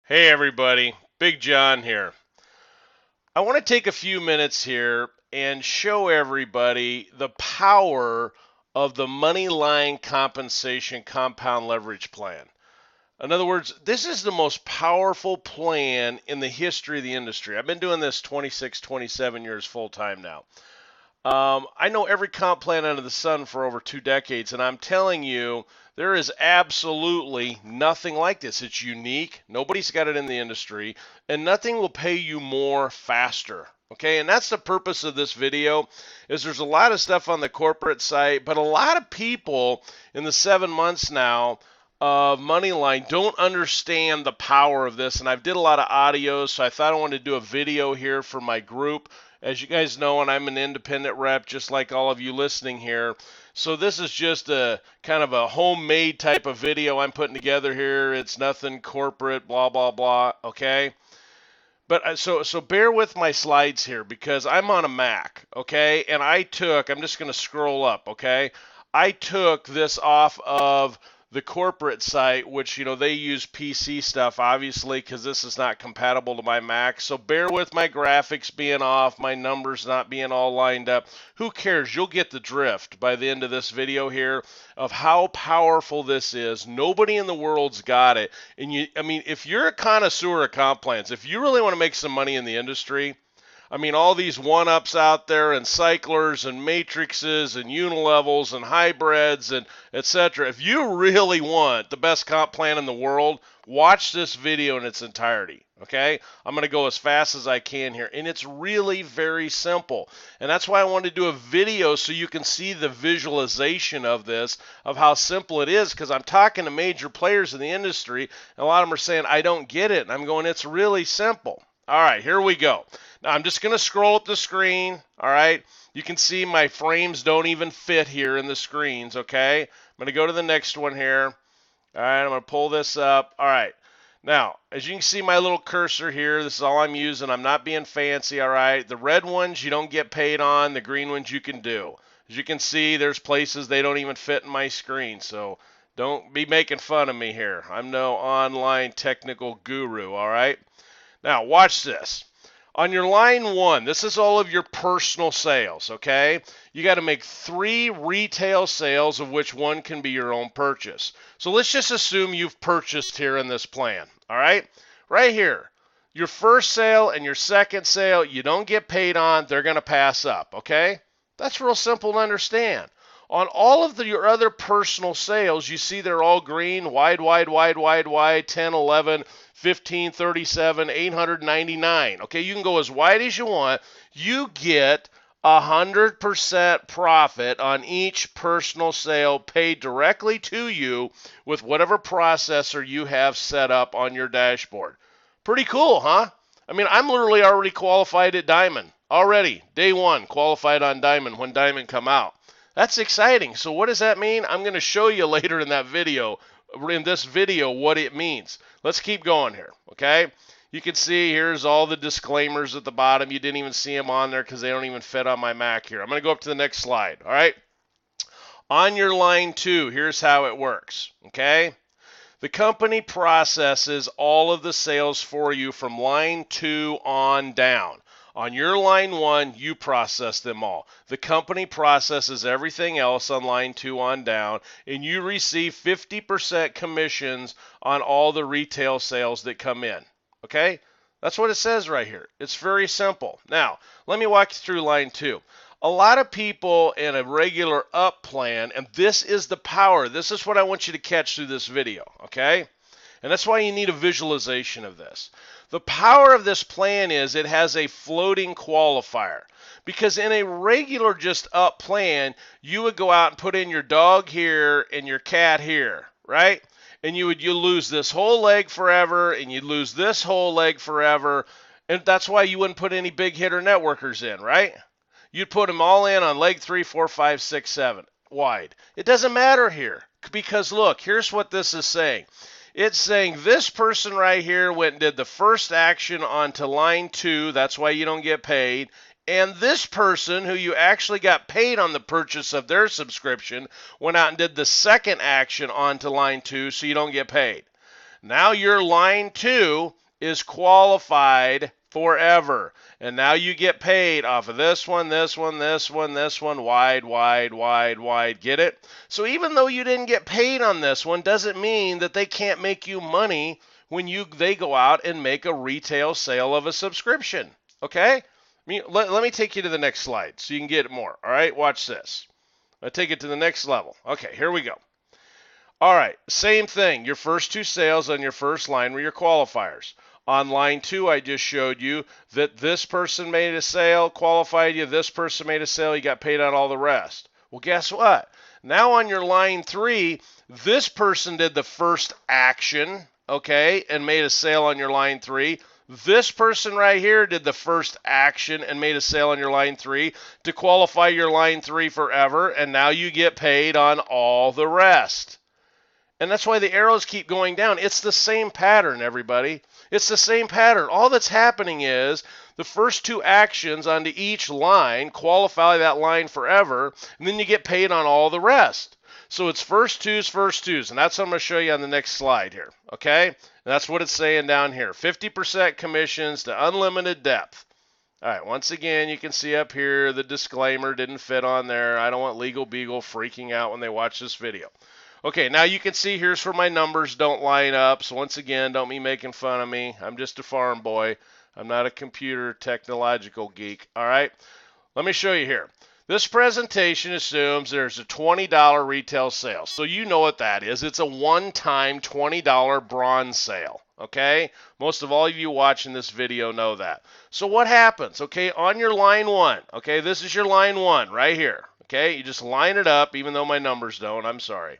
Hey everybody, Big John here. I want to take a few minutes here and show everybody the power of the money line compensation compound leverage plan. In other words, this is the most powerful plan in the history of the industry. I've been doing this 26, 27 years full time now. I know every comp plan under the sun for over 2 decades, and I'm telling you, there is absolutely nothing like this. It's unique. Nobody's got it in the industry, and nothing will pay you more faster. Okay, and that's the purpose of this video. Is there's a lot of stuff on the corporate site, but a lot of people in the 7 months now of Moneyline don't understand the power of this. And I've did a lot of audios, so I thought I wanted to do a video here for my group. As you guys know, and I'm an independent rep, just like all of you listening here. So this is just a kind of a homemade type of video I'm putting together here. It's nothing corporate, blah, blah, blah, okay? But so bear with my slides here because I'm on a Mac, okay? And I'm just going to scroll up, okay? I took this off of the corporate site, which, they use PC stuff, obviously, because this is not compatible to my Mac. So bear with my graphics being off, my numbers not being all lined up. Who cares? You'll get the drift by the end of this video here of how powerful this is. Nobody in the world's got it. And if you're a connoisseur of comp plans, if you really want to make some money in the industry, all these one-ups out there and cyclers and matrices and unilevels and hybrids and etc. If you really want the best comp plan in the world, watch this video in its entirety. Okay? I'm going to go as fast as I can here. And it's really very simple. And that's why I wanted to do a video so you can see the visualization of this, of how simple it is, because I'm talking to major players in the industry, and a lot of them are saying, I don't get it. And I'm going, it's really simple. All right, here we go. Now I'm just going to scroll up the screen, all right? You can see my frames don't even fit here in the screens, okay? I'm going to go to the next one here. All right, I'm going to pull this up. All right. Now, as you can see my little cursor here, this is all I'm using. I'm not being fancy, all right? The red ones you don't get paid on. The green ones you can do. As you can see, there's places they don't even fit in my screen, so don't be making fun of me here. I'm no online technical guru, all right? Now, watch this. On your line one, this is all of your personal sales, okay? You got to make 3 retail sales, of which one can be your own purchase. So let's just assume you've purchased here in this plan, all right? Right here, your first sale and your second sale, you don't get paid on, they're going to pass up, okay? That's real simple to understand. On all of your other personal sales, you see they're all green, wide, 10, 11, 15, 37, 899. Okay, you can go as wide as you want. You get 100% profit on each personal sale paid directly to you with whatever processor you have set up on your dashboard. Pretty cool, huh? I'm literally already qualified at Diamond. Already, day one, qualified on Diamond when Diamond come out. That's exciting. So what does that mean? I'm going to show you later in this video, what it means. Let's keep going here, okay? You can see here's all the disclaimers at the bottom. You didn't even see them on there because they don't even fit on my Mac here. I'm going to go up to the next slide, all right? On your line 2, here's how it works, okay? The company processes all of the sales for you from line 2 on down. On your line 1, you process them all. The company processes everything else on line 2 on down, and you receive 50% commissions on all the retail sales that come in. Okay? That's what it says right here. It's very simple. Now, let me walk you through line 2. A lot of people in a regular up plan, and this is the power. This is what I want you to catch through this video, okay? And that's why you need a visualization of this. The power of this plan is it has a floating qualifier. Because in a regular just up plan, you would go out and put in your dog here and your cat here, right? And you lose this whole leg forever, and you'd lose this whole leg forever. And that's why you wouldn't put any big hitter networkers in, right? You'd put them all in on leg 3, 4, 5, 6, 7 wide. It doesn't matter here because look, here's what this is saying. It's saying this person right here went and did the first action onto line 2. That's why you don't get paid. And this person who you actually got paid on the purchase of their subscription went out and did the second action onto line 2, so you don't get paid. Now your line 2 is qualified forever. And now you get paid off of this one, this one, this one, this one, wide, wide, wide, wide. Get it? So even though you didn't get paid on this one, doesn't mean that they can't make you money when they go out and make a retail sale of a subscription. Okay? Let me take you to the next slide so you can get it more. All right? Watch this. I'll take it to the next level. Okay, here we go. All right, same thing. Your first 2 sales on your first line were your qualifiers. On line 2, I just showed you that this person made a sale, qualified you, this person made a sale, you got paid on all the rest. Well, guess what? Now on your line 3, this person did the first action, okay, and made a sale on your line 3. This person right here did the first action and made a sale on your line 3 to qualify your line 3 forever, and now you get paid on all the rest. And that's why the arrows keep going down. It's the same pattern, everybody. It's the same pattern. All that's happening is the first 2 actions onto each line qualify that line forever, and then you get paid on all the rest. So it's first twos, and that's what I'm going to show you on the next slide here, okay? And that's what it's saying down here. 50% commissions to unlimited depth. All right, once again, you can see up here the disclaimer didn't fit on there. I don't want Legal Beagle freaking out when they watch this video. Okay, now you can see here's where my numbers don't line up. So once again, don't be making fun of me. I'm just a farm boy. I'm not a computer technological geek. All right, let me show you here. This presentation assumes there's a $20 retail sale. So you know what that is. It's a one-time $20 bronze sale. Okay, most of all of you watching this video know that. So what happens? Okay, on your line 1, okay, this is your line 1 right here. Okay, you just line it up, even though my numbers don't. I'm sorry.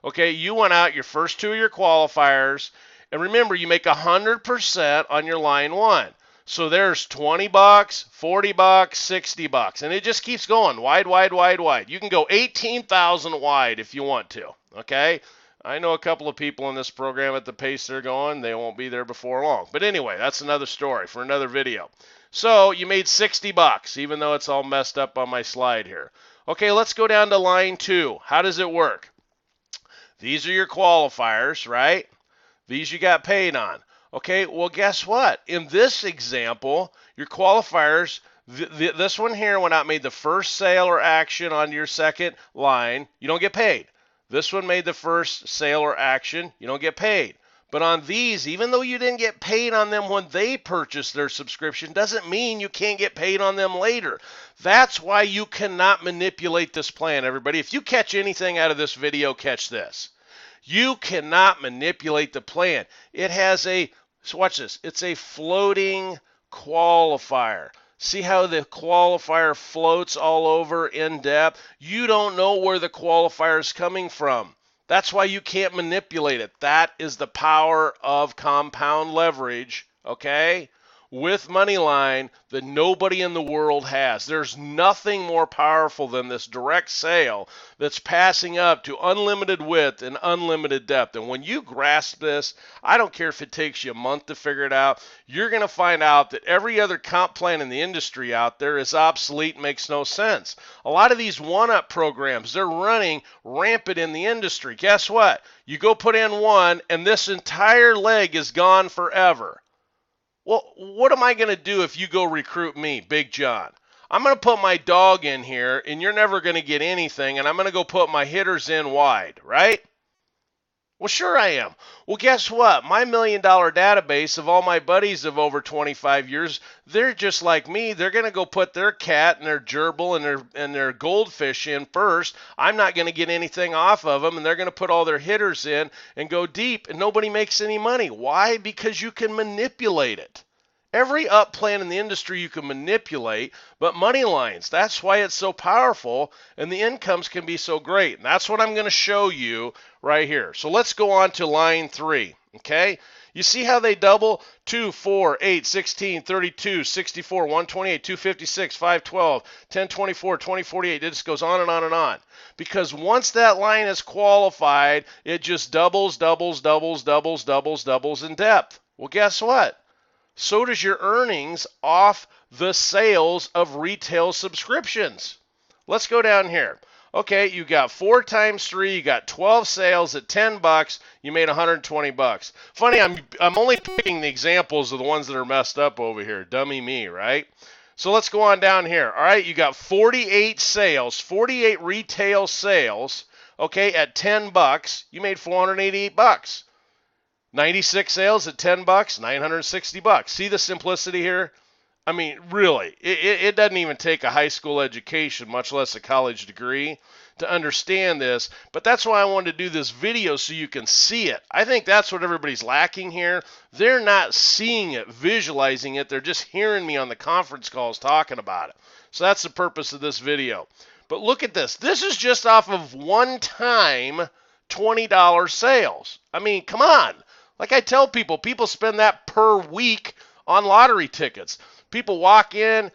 Okay, you went out your first 2 of your qualifiers, and remember, you make 100% on your line 1. So there's $20, $40, $60, and it just keeps going wide, wide, wide, wide. You can go 18,000 wide if you want to. Okay, I know a couple of people in this program at the pace they're going, they won't be there before long. But anyway, that's another story for another video. So you made $60, even though it's all messed up on my slide here. Okay, let's go down to line 2. How does it work? These are your qualifiers, right? These you got paid on. Okay, well, guess what? In this example, your qualifiers, this one here went out, made the first sale or action on your second line, you don't get paid. This one made the first sale or action, you don't get paid. But on these, even though you didn't get paid on them when they purchased their subscription, doesn't mean you can't get paid on them later. That's why you cannot manipulate this plan, everybody. If you catch anything out of this video, catch this. You cannot manipulate the plan. It has a, so watch this, it's a floating qualifier. See how the qualifier floats all over in depth? You don't know where the qualifier is coming from. That's why you can't manipulate it. That is the power of compound leverage, okay, with Moneyline that nobody in the world has. There's nothing more powerful than this direct sale that's passing up to unlimited width and unlimited depth. And when you grasp this, I don't care if it takes you a month to figure it out, you're going to find out that every other comp plan in the industry out there is obsolete and makes no sense. A lot of these one-up programs, they're running rampant in the industry. Guess what? You go put in one, and this entire leg is gone forever. Well, what am I going to do if you go recruit me, Big John? I'm going to put my dog in here, and you're never going to get anything, and I'm going to go put my hitters in wide, right? Well, sure I am. Well, guess what? My $1 million database of all my buddies of over 25 years, they're just like me. They're going to go put their cat and their gerbil and their goldfish in first. I'm not going to get anything off of them, and they're going to put all their hitters in and go deep, and nobody makes any money. Why? Because you can manipulate it. Every up plan in the industry you can manipulate, but money lines, that's why it's so powerful, and the incomes can be so great. And that's what I'm going to show you right here. So let's go on to line 3, okay? You see how they double? 2, 4, 8, 16, 32, 64, 128, 256, 512, 1024, 2048. It just goes on and on and on. Because once that line is qualified, it just doubles, doubles, doubles, doubles, doubles, doubles in depth. Well, guess what? So does your earnings off the sales of retail subscriptions. Let's go down here. Okay, you got 4 times 3, you got 12 sales at $10, you made $120. Funny, I'm only picking the examples of the ones that are messed up over here. Dummy me, right? So let's go on down here. All right, you got 48 sales, 48 retail sales, okay, at $10, you made $488. 96 sales at $10, $960. See the simplicity here? I mean, really, it doesn't even take a high school education, much less a college degree, to understand this. But that's why I wanted to do this video so you can see it. I think that's what everybody's lacking here. They're not seeing it, visualizing it. They're just hearing me on the conference calls talking about it. So that's the purpose of this video. But look at this. This is just off of one-time $20 sales. I mean, come on. Like I tell people, people spend that per week on lottery tickets. People walk in,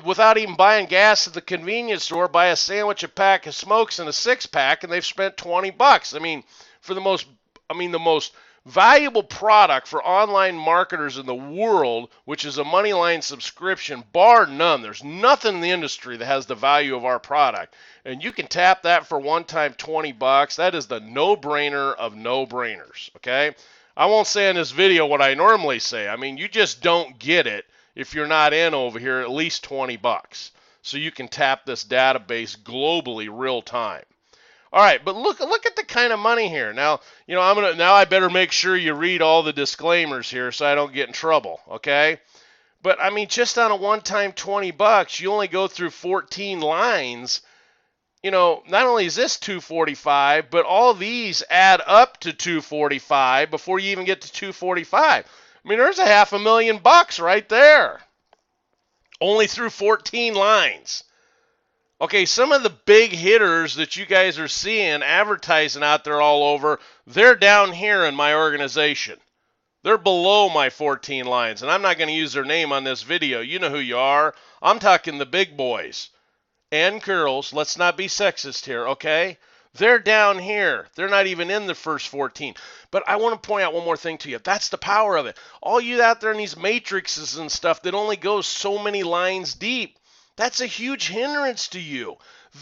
without even buying gas at the convenience store, buy a sandwich, a pack of smokes, and a 6-pack, and they've spent $20. I mean, the most valuable product for online marketers in the world, which is a Moneyline subscription, bar none. There's nothing in the industry that has the value of our product. And you can tap that for one time $20. That is the no-brainer of no-brainers, okay? I won't say in this video what I normally say. I mean, you just don't get it if you're not in over here at least $20. So you can tap this database globally real time. All right, but look at the kind of money here. Now, I better make sure you read all the disclaimers here so I don't get in trouble, okay? But I mean, just on a one-time $20, you only go through 14 lines. Not only is this $245, but all these add up to $245 before you even get to $245. I mean, there's $500,000 right there. Only through 14 lines. Okay, some of the big hitters that you guys are seeing advertising out there all over, they're down here in my organization. They're below my 14 lines, and I'm not going to use their name on this video. You know who you are. I'm talking the big boys and girls. Let's not be sexist here, okay? They're down here. They're not even in the first 14. But I want to point out one more thing to you. That's the power of it. All you out there in these matrices and stuff that only goes so many lines deep, that's a huge hindrance to you.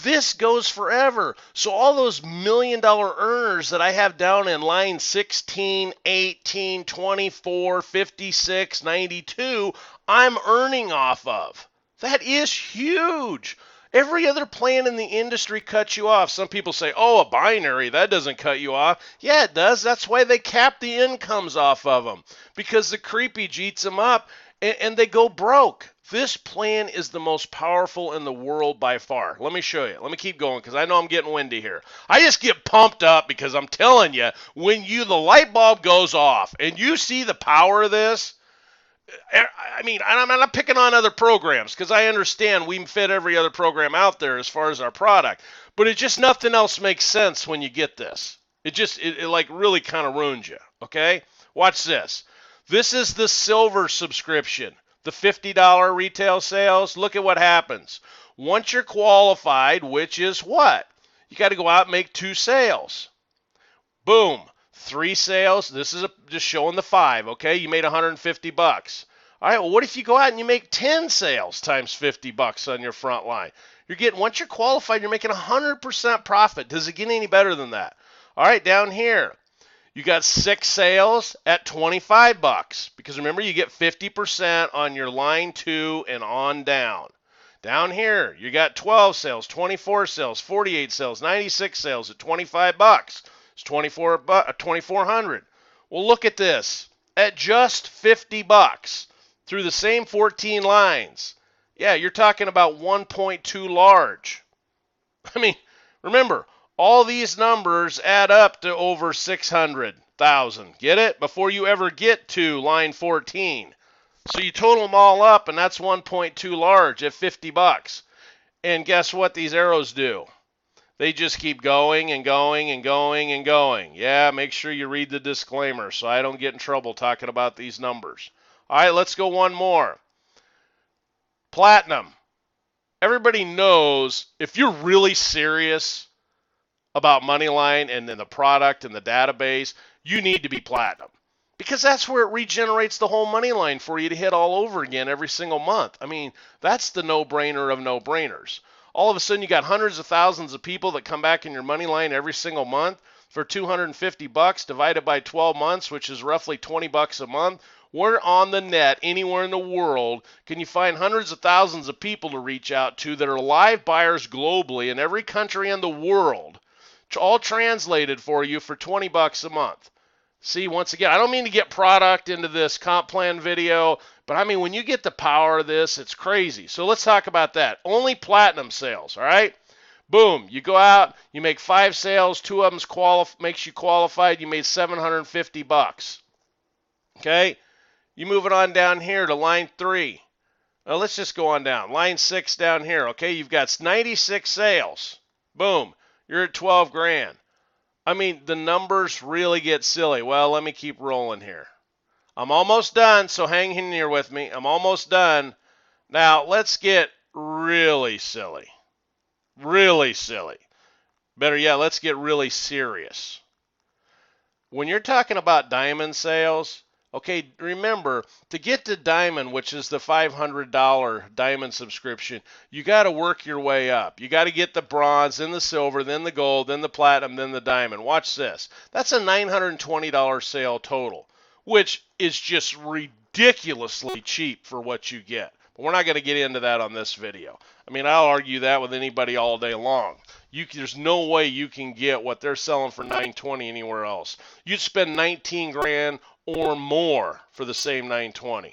This goes forever. So all those $1 million earners that I have down in line 16, 18, 24, 56, 92, I'm earning off of. That is huge. Every other plan in the industry cuts you off. Some people say, oh, a binary, that doesn't cut you off. Yeah, it does. That's why they cap the incomes off of them, because the creepage eats them up and they go broke. This plan is the most powerful in the world by far. Let me show you. Let me keep going because I know I'm getting windy here. I just get pumped up because I'm telling you, when the light bulb goes off and you see the power of this, I mean, I'm not picking on other programs because I understand we fit every other program out there as far as our product, but it just nothing else makes sense when you get this. It like really kind of ruins you, okay? Watch this. This is the silver subscription, the $50 retail sales. Look at what happens. Once you're qualified, which is what? You got to go out and make 2 sales. Boom. 3 sales. This is just showing the 5, okay? You made $150. All right, well, what if you go out and you make 10 sales times $50 on your front line? Once you're qualified, you're making 100% profit. Does it get any better than that? All right, down here, you got 6 sales at $25 because remember, you get 50% on your line 2 and on down. Down here, you got 12 sales, 24 sales, 48 sales, 96 sales at $25. It's $2,400. Well, look at this. At just $50 through the same 14 lines. Yeah, you're talking about 1.2 large. I mean, remember, all these numbers add up to over 600,000. Get it? Before you ever get to line 14. So you total them all up, and that's 1.2 large at $50. And guess what these arrows do? They just keep going and going and going and going. Yeah, make sure you read the disclaimer so I don't get in trouble talking about these numbers. All right, let's go one more. Platinum. Everybody knows if you're really serious about Moneyline and then the product and the database, you need to be platinum. Because that's where it regenerates the whole Moneyline for you to hit all over again every single month. I mean, that's the no-brainer of no-brainers. All of a sudden you got hundreds of thousands of people that come back in your money line every single month for $250 divided by 12 months, which is roughly $20 a month. Where on the net, anywhere in the world, can you find hundreds of thousands of people to reach out to that are live buyers globally in every country in the world, all translated for you for $20 a month? See, once again, I don't mean to get product into this comp plan video, but I mean, when you get the power of this, it's crazy. So let's talk about that. Only platinum sales, all right? Boom, you go out, you make 5 sales, 2 of them makes you qualified, you made $750. Okay? You move it on down here to line 3. Now let's just go on down. Line 6 down here, okay? You've got 96 sales. Boom, you're at 12 grand. I mean, the numbers really get silly. Well, let me keep rolling here. I'm almost done, so hang in here with me. I'm almost done. Now, let's get really silly. Really silly. Better yet, let's get really serious. When you're talking about diamond sales, okay, remember, to get to diamond, which is the $500 diamond subscription, you got to work your way up. You got to get the bronze, then the silver, then the gold, then the platinum, then the diamond. Watch this. That's a $920 sale total, which is just ridiculously cheap for what you get. But we're not going to get into that on this video. I mean, I'll argue that with anybody all day long. There's no way you can get what they're selling for $920 anywhere else. You'd spend 19 grand or more for the same $920.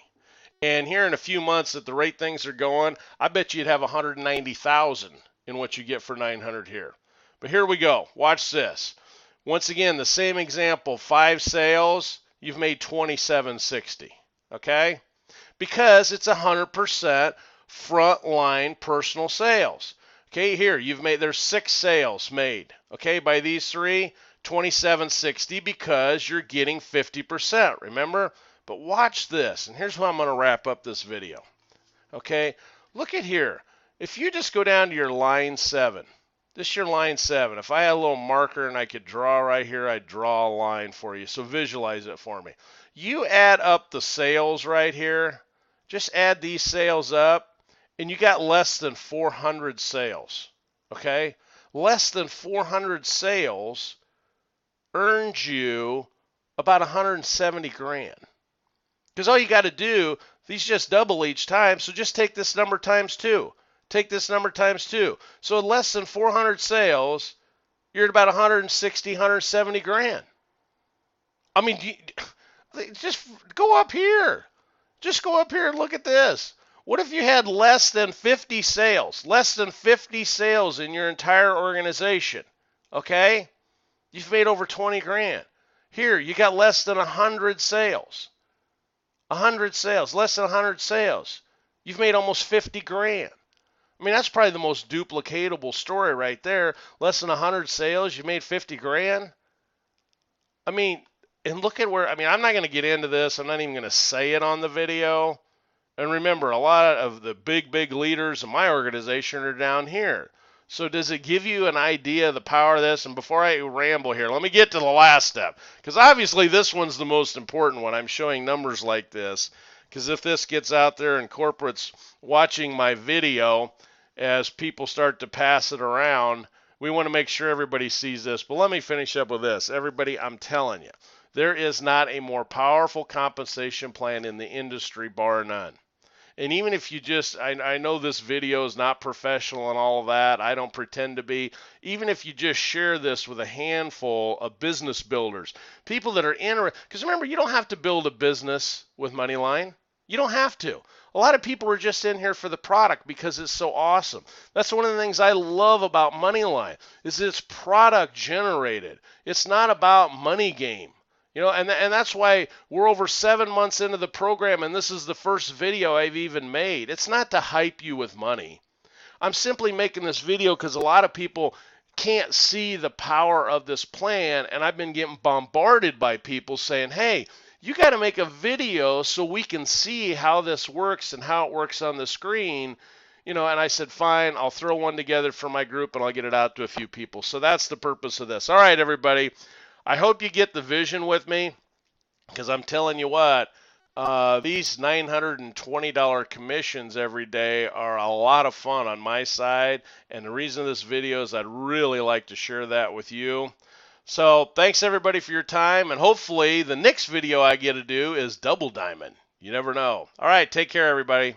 And here in a few months, at the rate things are going, I bet you'd have $190,000 in what you get for $900 here. But here we go. Watch this. Once again, the same example, 5 sales, you've made $27.60. Okay? Because it's 100% frontline personal sales. Okay, here there's 6 sales made. Okay, by these 3, $27.60 because you're getting 50%. Remember? But watch this, and here's how I'm going to wrap up this video. Okay, look at here. If you just go down to your line 7, this is your line 7. If I had a little marker and I could draw right here, I'd draw a line for you. So visualize it for me. You add up the sales right here. Just add these sales up, and you got less than 400 sales, okay? Less than 400 sales earns you about 170 grand. Because all you got to do, these just double each time, so just take this number times 2. Take this number times 2. So less than 400 sales, you're at about 160, 170 grand. I mean, just go up here. Just go up here and look at this. What if you had less than 50 sales? Less than 50 sales in your entire organization. Okay? You've made over 20 grand. Here, you got less than 100 sales. 100 sales. Less than 100 sales. You've made almost 50 grand. I mean, that's probably the most duplicatable story right there. Less than 100 sales, you made 50 grand. I mean, and look at where, I mean, I'm not going to get into this. I'm not even going to say it on the video. And remember, a lot of the big leaders in my organization are down here. So does it give you an idea of the power of this? And before I ramble here, let me get to the last step. Because obviously this one's the most important one. I'm showing numbers like this. Because if this gets out there and corporates watching my video as people start to pass it around, we want to make sure everybody sees this. But let me finish up with this. Everybody, I'm telling you, there is not a more powerful compensation plan in the industry, bar none. And even if you just, I know this video is not professional and all of that. I don't pretend to be. Even if you just share this with a handful of business builders, people that are interested, because remember, you don't have to build a business with Moneyline. You don't have to. A lot of people are just in here for the product because it's so awesome. That's one of the things I love about Moneyline is it's product generated. It's not about money game. You know, and that's why we're over 7 months into the program, and this is the first video I've even made. It's not to hype you with money. I'm simply making this video because a lot of people can't see the power of this plan, and I've been getting bombarded by people saying, hey, you got to make a video so we can see how this works and how it works on the screen. You know, and I said, fine, I'll throw one together for my group, and I'll get it out to a few people. So that's the purpose of this. All right, everybody. I hope you get the vision with me, because I'm telling you what, These $920 commissions every day are a lot of fun on my side, and the reason of this video is I'd really like to share that with you. So thanks everybody for your time, and hopefully the next video I get to do is double diamond. You never know. All right, take care everybody.